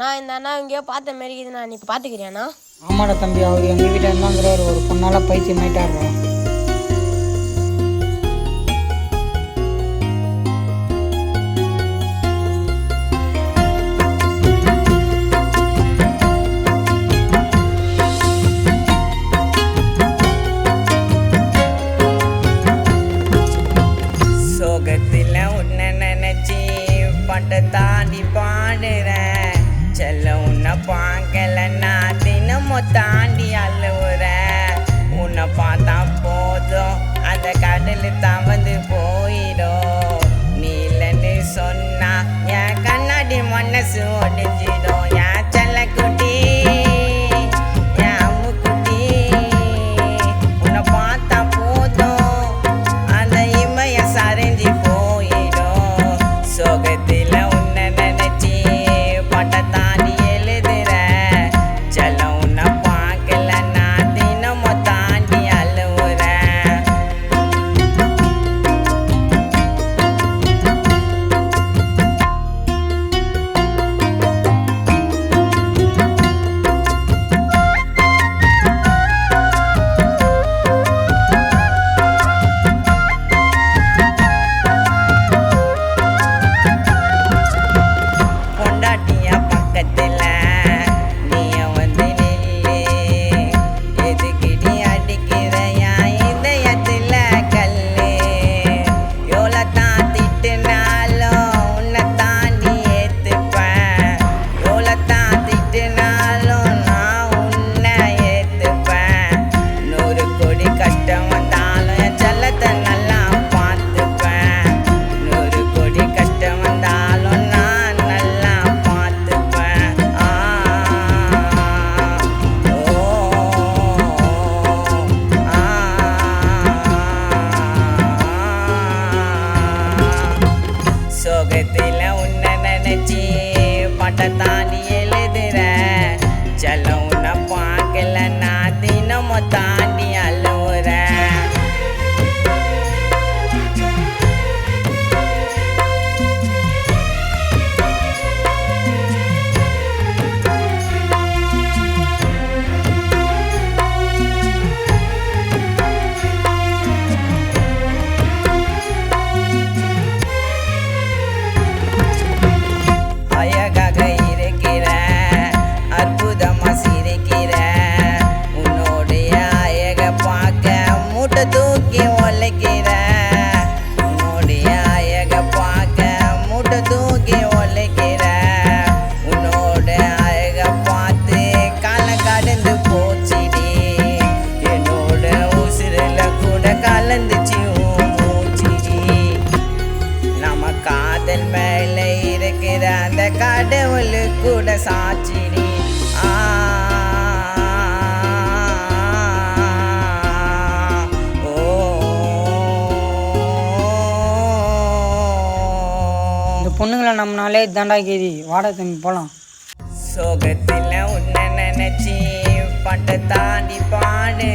நான் இந்த அண்ணா எங்கேயோ பார்த்த மாரி இது நான் இப்போ பார்த்துக்கிறியாண்ணா? ஆமாடா தம்பி, அவர் எங்கள் வீட்டில் இருந்தாங்கிறார். ஒரு பொண்ணால் பைத்தியமாயிட்டாருடா. சோகத்தில் உன்னை நினைச்சி பட்ட தாண்டி பாடுறேன். செல்ல உன்னை பார்க்கலன்னா தினமும் தாண்டி அழுவுறேன். உன்னை பார்த்தா போதும் அந்த கடல் தவந்து போயிடும். நீ இல்லைன்னு சொன்னா என் கண்ணாடி மனசு ஒடிஞ்சிடும். என் செல்ல குட்டி, என் அம்முக்குட்டி, உன்னை பார்த்தா போதும் அந்த இமைய சரிஞ்சு போயிடும். சோகத்தில் உன்னை நினைச்சி பட்ட தாண்டி எழுதுற. செல்ல உன்னை பார்க்கலன்னா தினமும் தாண்டி அழுவுறேன். பொண்டாட்டிய பக்கத்துல நீய வந்து நில்லு. எதுக்கிடி அடிக்கிற என் இதயத்துல கல்லு? எவ்வளோத்தான் திட்டுனாலும் உன்னை தாண்டி ஏத்துப்பேன். எவ்வளோத்தான் திட்டுனாலும் நான் உன்னை ஏத்துப்பேன். 100 கோடி கஷ்டம் வந்தாலும் என் செல்லத்தை நல்லா பார்த்துப்பேன். 100 கோடி கஷ்டம் வந்தாலும் நான் நல்லா பார்த்துப்பேன். சோகத்தில் உன்னை நினைச்சி பட்ட தாண்டி எழுதுற. செல்ல உன்னை பார்க்கலன்னா தினமும் தாண்டி அழுவுறேன். அழகாக இருக்கிற, அற்புதமா சிரிக்கிற. உன்னுடைய அழக பார்க்க மூட்டை தூக்கி உழைக்கிற. உன்னுடைய அழக பார்க்க மூட்டை தூக்கி உழைக்கிற. உன்னோட அழக பார்த்து காலம் கடந்து போச்சுடி. என்னோட உசிரில கூட கலந்துச்சு உன் மூச்சுடி. நம்ம காதல் மேல இருக்கிற அந்த கடவுளுக்கு கூட சாட்சிடி. இந்த பொண்ணுங்களை நம்மனாலே இதாண்டா கேதி. வாடா தம்பி போகலாம். சோகத்தில் உன்னை நினைச்சி பட்ட தாண்டி பாடுற.